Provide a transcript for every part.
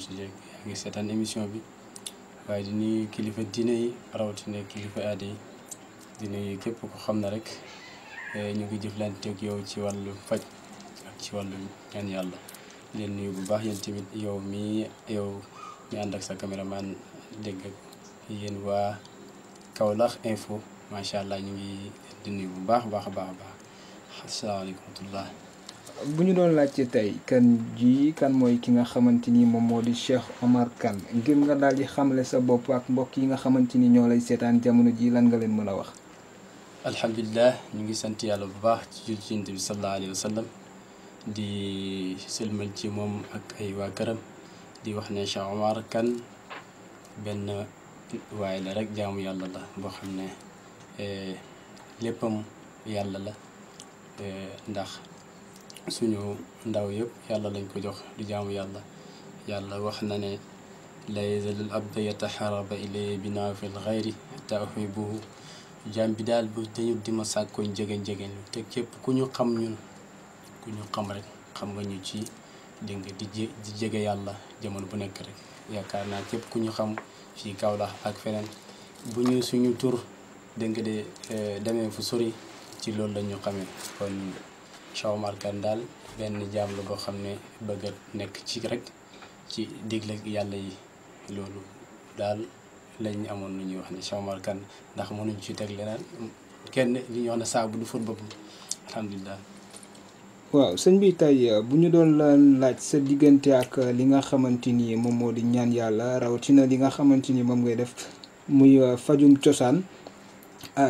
si yaa ngi seetaan émission bi waaye di nuyu kilifa diine yi rawatina kilifa aada yi di nuyu képp ko xam na rek ñu ngi jëflanteeg yow ci wàllu faj ak ci wàllu ñaan yàlla leen nuyu bu baax yéen tamit yow mi ànd ak sa caméraman dégg ak yéen waa Kaolack info macha allah ñu ngi di nuyu bu baax a baax a baax a baax asalaamaaleykum wa rahmatullah. bu ñu doon laajte tey kan mooy ki nga xamante ni moom moo di Cheikh Omar Kane ngir nga daal di xamle sa bopp ak mbokk yi nga xamante ni ñoo lay seetaan jamono ji lan nga leen mën a wax. alhamdulilah ñu ngi sant yàlla bu baax ci jul ci Yonent bi sallallahu alayhi wa sallam di sëlmal ci moom ak ay waa këram di wax ne Cheikh Omar Kane benn waaye la rek jaamu yàlla la boo xam ne léppam yàlla la ndax suñu ndaw yëpp yàlla lañ ko jox di jaamu yàlla wax na ne la yazalul abdu yataxaraba ilay bi naafil xayri xata uhibbuhu jaam bi daal bu dañu di ma sàkkoñ jegeñ te képp ku ñu xam rek xam nga ñu ci dégg nga di jege yàlla jamono bu nekk rek yaakaar naa képp ku ñu xam fii Kaolack ak feneen bu ñu suñu tur dégg nga de demee fu sori ci loolu la ñu xamee kon Cheikh Omar Kane daal benn jaam la boo xam ne bëgg a nekk ci rek ci digle yàlla yi loolu daal lañ amoon lu ñuy wax ne Cheikh Omar Kane ndax mënuñ ci teg leneen kenn li ñuy wax ne saabu du fóot boppam alhamdulilah. waaw sëñ bi tey bu ñu doon la laaj sa diggante ak li nga xamante ni moom moo di ñaan yàlla rawatina li nga xamante ni moom ngay def muy fajum cosaan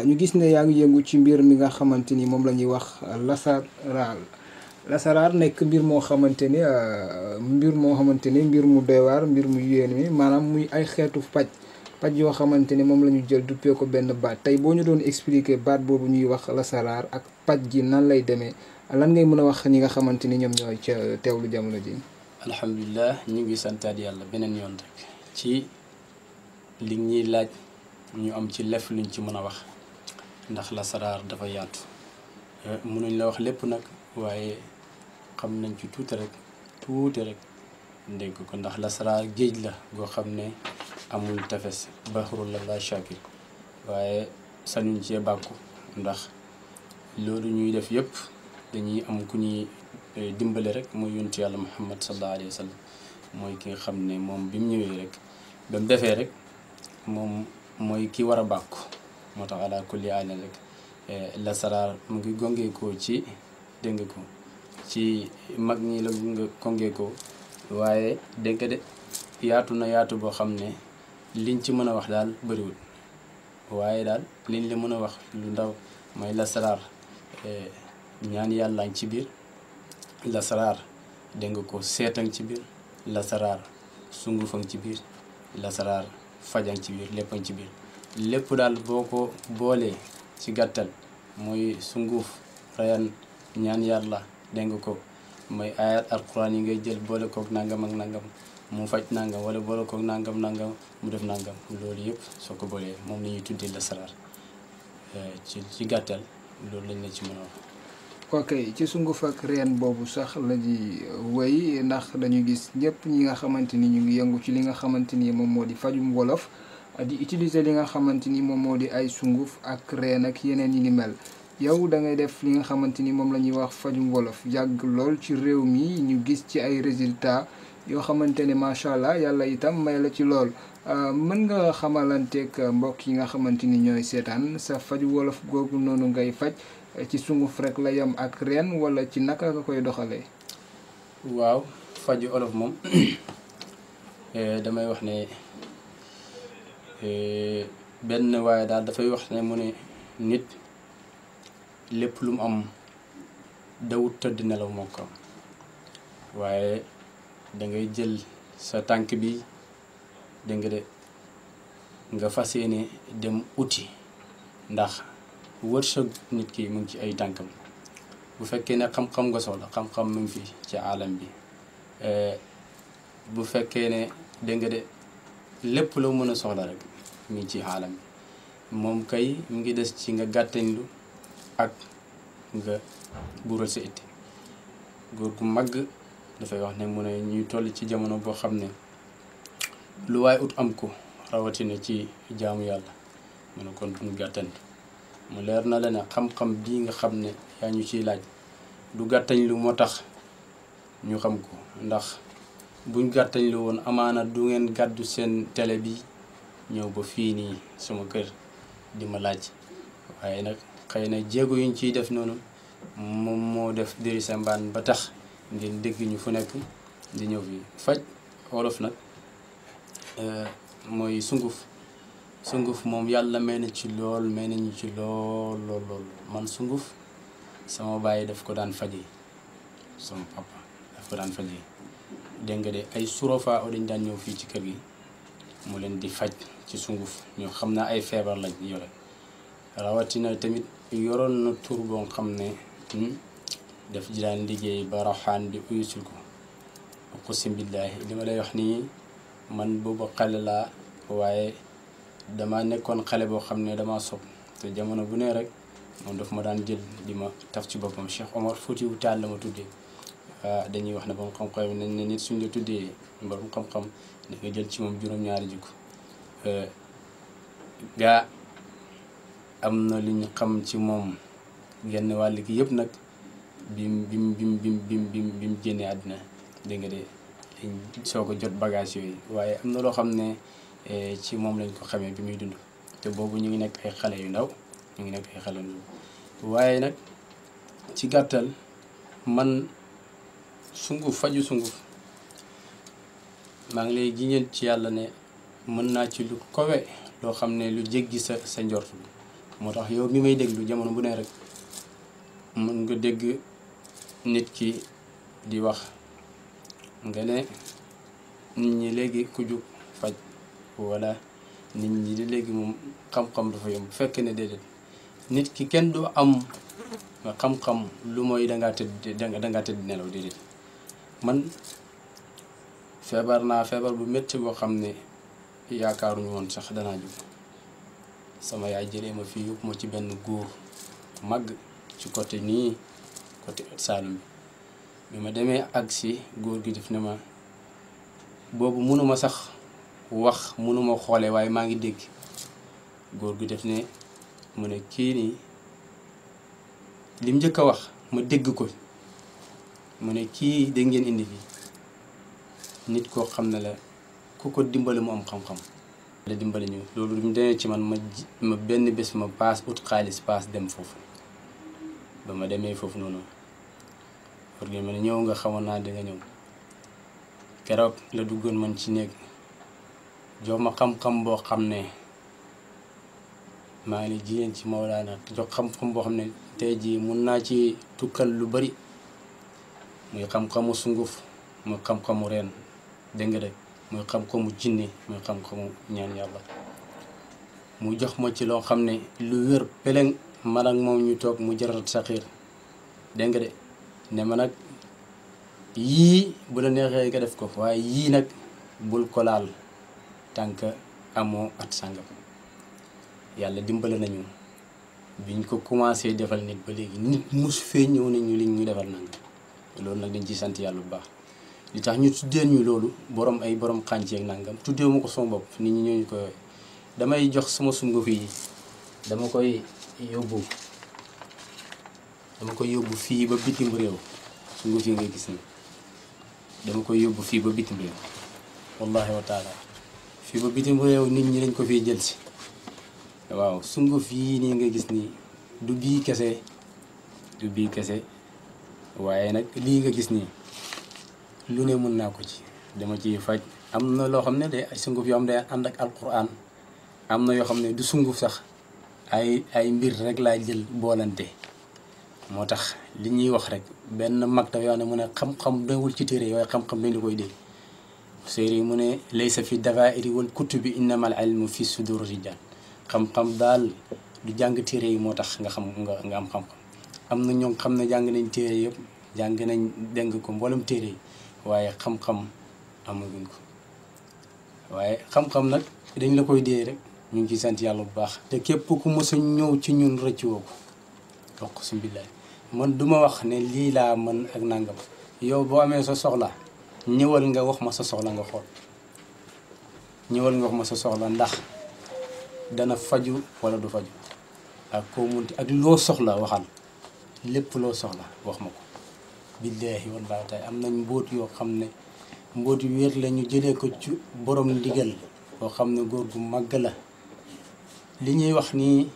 ñu gis ne yaa ngi yëngu ci mbir mi nga xamante ni moom la ñuy wax lasaraar nekk mbir moo xamante ni mbir mu doy waar mbir mu yéen mi maanaam muy ay xeetu paj yoo xamante ni moom la ñu jël duppee ko benn baat tey boo ñu doon expliquer baat boobu ñuy wax lasaraar ak paj gi nan lay demee lan ngay mën a wax ñi nga xamante ni ñoom ñooy ca teewlu jamono ji. alhamdulilah ñu ngi santaat yàlla beneen yoon rek ci li ñuy laaj ñu am ci lef luñ ci mën a wax ndax lasaraar dafa yaatu mënuñ la wax lépp nag waaye xam nañ ci tuuti rek dégg ko ndax lasaraar géej la goo xam ne amul tefes baxrul la shakir waaye sañuñ cee bàkku ndax loolu ñuy def yëpp dañuy am ku ñuy dimbale rek mooy yontu yàlla Muhammad sallallahu alayhi wa sallam mooy ki nga xam ne moom bi mu ñëwee rek ba mu defee rek moom mooy ki war a bàkku moo tax ala kulli aal rek lasaraar mu ngi gongeekoo ci dégg nga ko ci mag ñi la nga gongeekoo waaye dégg nga de yaatu na yaatu boo xam ne liñ ci mën a wax daal bëriwul waaye daal liñ la mën a wax lu ndaw mooy lasaraar ñaan yàlla ngi ci biir lasaraar dégg nga ko seetan ci biir lasaraar sungufang ci biir lasaraar fajang ci biir léppang ci biir lépp daal boo ko boolee ci gàttal mooy sunguf rayan ñaan yàlla dégg nga ko mooy ayat alquran yi ngay jël boole kook nangam ak nangam mu faj nangam wala boole kook nangam mu def nangam loolu yëpp soo ko boolee moom la ñuy tuddee lasaraar ci gàttal loolu lañ la ci mën a wax. ok ci sunguf ak reen boobu sax la di wéy ndax dañu gis ñëpp ñi nga xamante ni ñu ngi yëngu ci li nga xamante ni moom moo di fajum wolof di utiliser li nga xamante ni moom moo di ay sunguf ak reen ak yeneen yi ni mel yow da ngay def li nga xamante ni moom la ñuy wax fajum wolof yàgg lool ci réew mi ñu gis ci ay résultats yoo xamante ne macha allah yàlla itam may la ci lool mën nga xamalanteeg mbokk yi nga xamante ni ñooy seetaan sa faju wolof googu noonu ngay faj ci sunguf rek la yam ak reen wala ci naka nga koy doxalee. waaw faju olof moom damay wax ne benn waaye daal dafay wax ne mu ne nit lépp lu mu am dawut tëdd nelaw moo ko am waaye dangay jël sa tànk bi dégg nga de nga fas yéene dem uti ndax wërsëg nit ki mu ngi ci ay tànkam bu fekkee ne xam-xam nga soxla xam-xam mu ngi fi ci alam bi bu fekkee ne dégg nga de lépp loo mën a soxla rek mu ngi ci alam bi moom kay mu ngi des ci nga gàttañlu ak nga buural sa itti góor gu màgg dafay wax ne mu ne ñuy toll ci jamono boo xam ne lu waay ut am ko rawatina ci jaamu yàlla mu ne kon duñu gàttandu mu leer na la ne xam-xam bii nga xam ne yaa ñu ciy laaj du gàttañ lu moo tax ñu xam ko ndax buñ gàttañ lu woon amaana du ngeen gàddu seen télé bi ñëw ba fii nii sama kër di ma laaj waaye nag xëy na jéego yuñ ciy def noonu moom moo def diri sa mbaan ba tax ngeen dégg ñu fu nekk di ñëw fii faj wolof nag mooy sunguf moom yàlla may na ci lool may nañu ci lool man sunguf sama baay daf ko daan faje sama papa daf ko daan faje dégg nga de ay surofa o dañ daan ñëw fii ci kër gi mu leen di faj ci sunguf ñoo xam naa ay feebar lañ yore rawatina tamit yoroon na tur boo xam ne daf ji daan liggéey ba raxaan bi uyusul ko xusim billaahi li ma lay wax nii man boobu xale laa waaye dama nekkoon xale boo xam ne dama sob te jamono bu ne rek moom daf ma daan jël di ma taf ci boppam Cheikh Omar Foutiyou Tall la ma tuddee dañuy wax ne borom xam-xam nañ ne nit suñ la tuddee borom xam-xam da nga jël ci moom juróom-ñaari jikko gaa am na lu ñu xam ci moom genn wàll gi yëpp nag bim génnee àddina dégg nga de soo ko jot bagage yooyu waaye am na loo xam ne ci moom lañ ko xamee bi muy dund te boobu ñu ngi nekk ay xale yu ndaw waaye nag ci gàttal man faju sunguf maa ngi lay jiñal ci yàlla ne mën naa ci lu kowe loo xam ne lu jéggi sa njort moo tax yow mi may déglu jamono bu ne rek mën nga dégg nit ki di wax nga ne nit ñi léegi ku jug faj wala nit ñi di léegi moom xam-xam dafa yomb bu fekkee ne déedéet nit ki kenn du am xam-xam lu mooy dangaa tëdd nelaw déedéet man feebar naa feebar bu métti boo xam ne yaakaaruñu woon sax danaa jóg sama yaay jëlee ma fii yóbbu ma ci benn góor màgg ci côté nii côté Saalum bi ma demee ak si góor gi def ne ma boobu mënuma sax wax mënuma xoole waaye maa ngi dégg góor gi def ne mu ne kii nii lim njëkk a wax ma dégg ko mu ne kii dégg ngeen indi fii nit koo xam ne la ku ko dimbali mu am xam-xam la dimbali ñu loolu du mu demee ci man ma benn bés ma paas ut xaalis paas dem foofu ba ma demee foofu noonu pour nga ma ne ñëw nga xamoon naa danga ñëw keroog la duggoon man ci néeg jox ma xam-xam boo xam ne maa ngi jigéen ci Mawlaana jox xam-xam boo xam ne tey jii mun naa ci tukkal lu bari muy xam-xamu sunguf muy xam-xamu reen dégg nga de muy xam-xamu jinne muy xam-xamu ñaan yàlla mu jox ma ci loo xam ne lu wér peleng man ak moom ñu toog mu jarat saxiir dégg nga de ne ma nag yii bu la neexee nga def ko waaye yii nag bul ko laal tànk amoo at sàngam yàlla dimbale nañu biñ ko commencé defal nit ba léegi nit mus fee ñëw nañu li ñu defal nanga loolu nag dañ ciy sant yàlla bu baax li tax ñu tuddee ñu loolu borom xànc ak nangam tuddee ma ko sama bopp nit ñi ñooñu ko damay jox sama sunguf yi dama koy yóbbu fii ba bitim réew sunguf yi ngay gis ni dama koy yóbbu fii ba bitim réew wallahi wa taala fii ba bitim réew nit ñi dañ ko fiy jël si waaw sunguf yii nii nga gis nii du bii kese waaye nag lii nga gis nii lu ne mën naa ko ci dama ciy faj am na loo xam ne de ay sunguf yoo xam ne ànd ak alquran am na yoo xam ne du sunguf sax ay mbir rek laa jël boolante moo tax li ñuy wax rek benn mag dafa yoo ne mu ne xam-xam dawul ci téere waaye xam-xam dañ la koy dee séeri mu ne laysa fi dafairi wal kutubi innama al ilmu fi sudur rijal xam-xam daal du jàng téere yi moo tax nga am xam-xam am na ñoo xam ne jàng nañ téere yëpp jàng nañ dégg ko mboolem téere yi waaye xam-xam amaguñ ko waaye xam-xam nag dañ la koy dee rek ñu ngi ciy sant yàlla bu baax te képp ku mos a ñëw ci ñun rëcc woo ko wax ko si billaay man duma wax ne lii laa mën ak nangam yow boo amee sa soxla ñëwal nga wax ma sa soxla nga xool ñëwal nga wax ma sa soxla ndax dana faju wala du faju ak koo munti ak loo soxla waxal lépp loo soxla wax ma ko billaahi wallaahi taala am nañ mbóot yoo xam ne mbóot yu wér la ñu jëlee ko ci borom ndigal boo xam ne góor gu màgg la li ñuy wax nii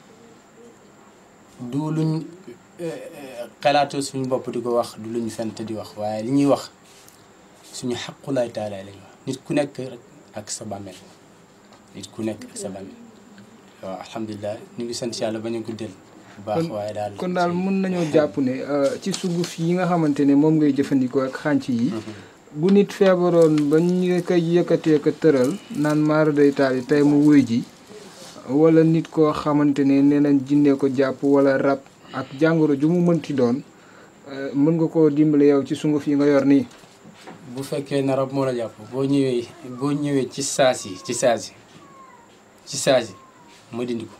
du luñ xalaatu suñu bopp di ko wax du luñ fent di wax waaye li ñuy wax suñu xaqulaay taalaay lañu wax nit ku nekk rek ak sa bàmmeel nit ku nekk ak sa bàmmeel waaw alhamdulilah ñu ngi sant yàlla ba ñu ko del bu baax waaye daal kon daal mën nañoo jàpp ne ci sunguf yi nga xamante ne moom ngay jëfandikoo ak xànc yi bu nit feebaroon ba ñu koy yëkkatee ko tëral naan maara day taal yi tey mu wuy ji wala nit koo xamante ne nee nañ jinne ko jàpp wala rab ak jàngoro ju mu mënti doon mën nga koo dimbale yow ci sunguf yi nga yor nii. bu fekkee ne rab moo la jàpp boo ñëwee ci saasi ma dindi ko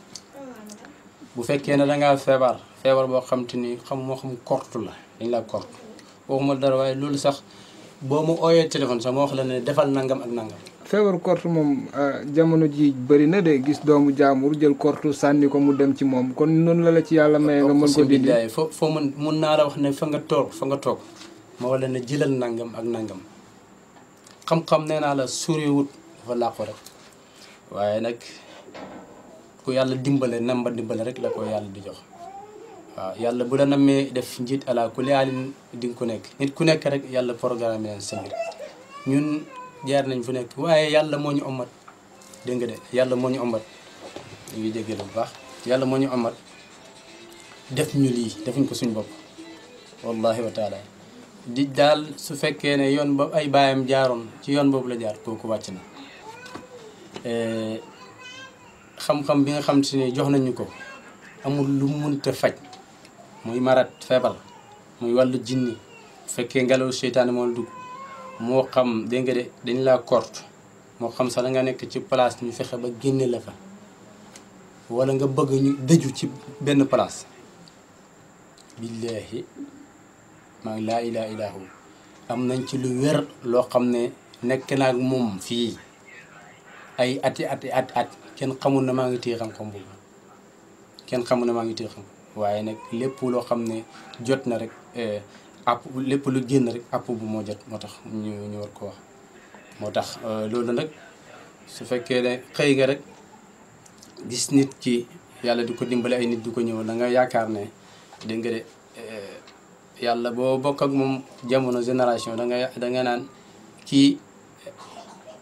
bu fekkee ne dangaa feebar boo xam te ni moo xam korte la dañ la korte waxuma dara waaye loolu sax boo ma ooyee téléphone sax ma wax la ne defal nangam ak nangam. feebaru korte moom jamono ji bëri na de gis doomu jaamur jël korte sànni ko mu dem ci moom kon noonu la ci yàlla maye nga mën ko dindi. foo mun naa la wax ne fa nga toog ma wala ne jëlal nangam ak nangam xam-xam nee naa la soriwut dafa làqu rek waaye nag ku yàlla dimbale namba dimbale rek la ko yàlla di jox waaw yàlla bu la nammee def njiit ala ku laalin di nga ko nekk nit ku nekk rek yàlla programme leen sa mbir ñun jaar nañ fu nekk waaye yàlla moo ñu omat dégg nga de yàlla moo ñu omat ñu ngi jéggee bu baax yàlla moo ñu omat def ñu lii defuñ ko suñ bopp wallahi wa taala di daal su fekkee ne yoon ba ay baayam jaaroon ci yoon boobu la jaar kooku wàcc na xam-xam bi nga xam te ne jox nañu ko amul lu munta faj muy marat feebar muy wàllu jinni fekkee ngelaw seytaane moo la dugg moo xam dégg nga de dañ laa korte moo xam sax da nga nekk ci place ñu fexe ba génne la fa wala nga bëgg ñu dëju ci benn place billaahi maa ngi laa ilaaha illaa hu am nañ ci lu wér loo xam ne nekk naa ak moom fii ay at kenn xamul na maa ngi téye xam-xam boobu kenn xamul na maa ngi téye xam waaye nag lépp loo xam ne jot na rek lépp lu génn rek app bu moo jot moo tax ñu war ko wax moo tax loolu nag su fekkee ne xëy nga rek gis nit ci yàlla di ko dimbale ay nit di ko ñëw da nga yaakaar ne dégg nga de yàlla boo bokk ak moom jamono génération da nga naan kii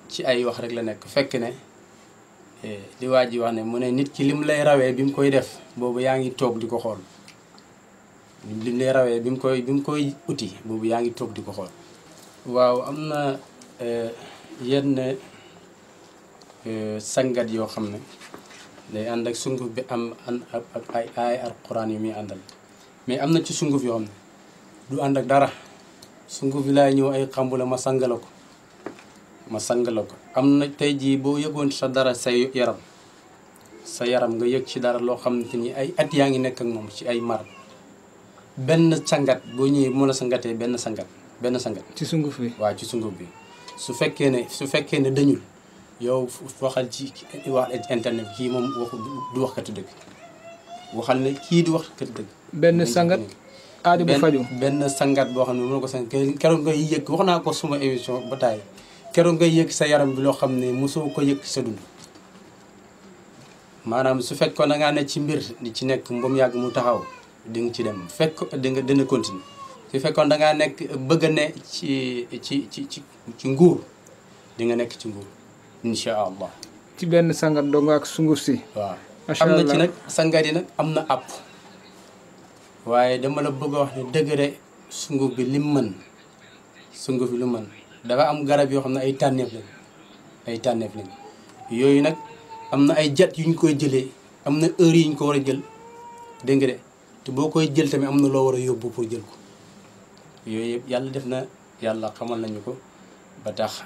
ci ay wax rek la nekk fekk ne li waa ji wax ne mu ne nit ki lim lay rawee bi mu koy def boobu yaa ngi toog di ko xool lim lay rawee bi mu koy uti boobu yaa ngi toog di ko xool waaw am na yenn sangat yoo xam ne day ànd ak sunguf bi am ak ay alquran yu muy àndal mais am na ci sunguf yoo xam ne du ànd ak dara sunguf bi laay ñëw ay xambula ma sangala ko am na tey jii boo yëgoon sa dara sa yaram nga yëg ci dara loo xamante ni ay at yaa ngi nekk ak moom ci ay mar benn sangat boo ñëwee mu la sangatee benn sangat ci sunguf bi waaw ci sunguf bi su fekkee ne dañul yow waxal ci wax internet kii moom du wax katu dëgg waxal ne kii du wax katu dëgg benn sangat aadi bu faju benn sangat boo xam ne mën na ko sang keroog ngay yëg wax naa ko suma émission ba taay keroog ngay yëg sa yaram bi loo xam ne mosoo ko yëg sa dund maanaam su fekkoon da ngaa ne ci mbir di ci nekk mbom yàgg mu taxaw di nga ci dem fekk di nga dina continuer su fekkoon da ngaa nekk bëgg a ne ci nguur di nga nekk ci nguur incha allah. ci benn sangat dong ak sunguf si. waaw am na ci nag sangat yi nag am na àpp waaye dama la bëgg a wax ne degré sunguf bi lim mën sunguf bi lu mën dafa am garab yoo xam ne ay tànneef lañ yooyu nag am na ay jat yu ñu koy jëlee am na heure yi ñu ko war a jël dégg nga de te boo koy jël tamit am na loo war a yóbbu pour jël ko yooyu yëpp yàlla def na yàlla xamal nañu ko ba tax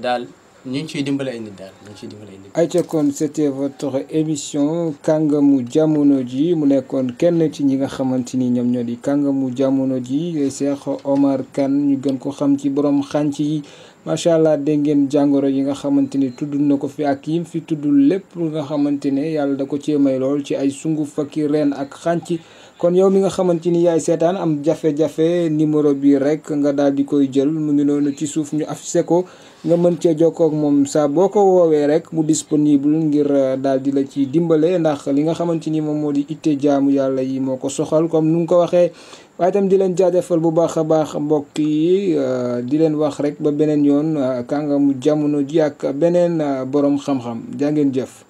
daal ñu ngi ciy dimbale ay nit daal ñu ngi ciy dimbale ay nit. ayca kon c'était votre émission kàngamu jamono ji mu nekkoon kenn ci ñi nga xamante ni ñoom ñoo di kàngamu jamono ji Cheikh Omar Kane ñu gën ko xam ci borom xànc yi macha allah dégg ngeen jàngoro yi nga xamante ni tudd na ko fi ak yim fi tudd lépp nga xamante ne yàlla da ko cee may lool ci ay sunguf ak reen ak xànc. kon yow mi nga xamante ni yaay seetaan am jafe-jafe numéro bi rek nga daal di koy jël mu ngi noonu ci suuf ñu affiché ko nga mën cee jokkoo ak moom saa boo ko woowee rek mu disponible ngir daal di la ci dimbale ndax li nga xamante ni moom moo di itte jaamu yàlla yi moo ko soxal comme nu nga ko waxee. waaye itam di leen jaajëfal bu baax a baax mbokk yi di leen wax rek ba beneen yoon kàngamu jamono ji ak beneen borom xam-xam jaa ngeen jëf.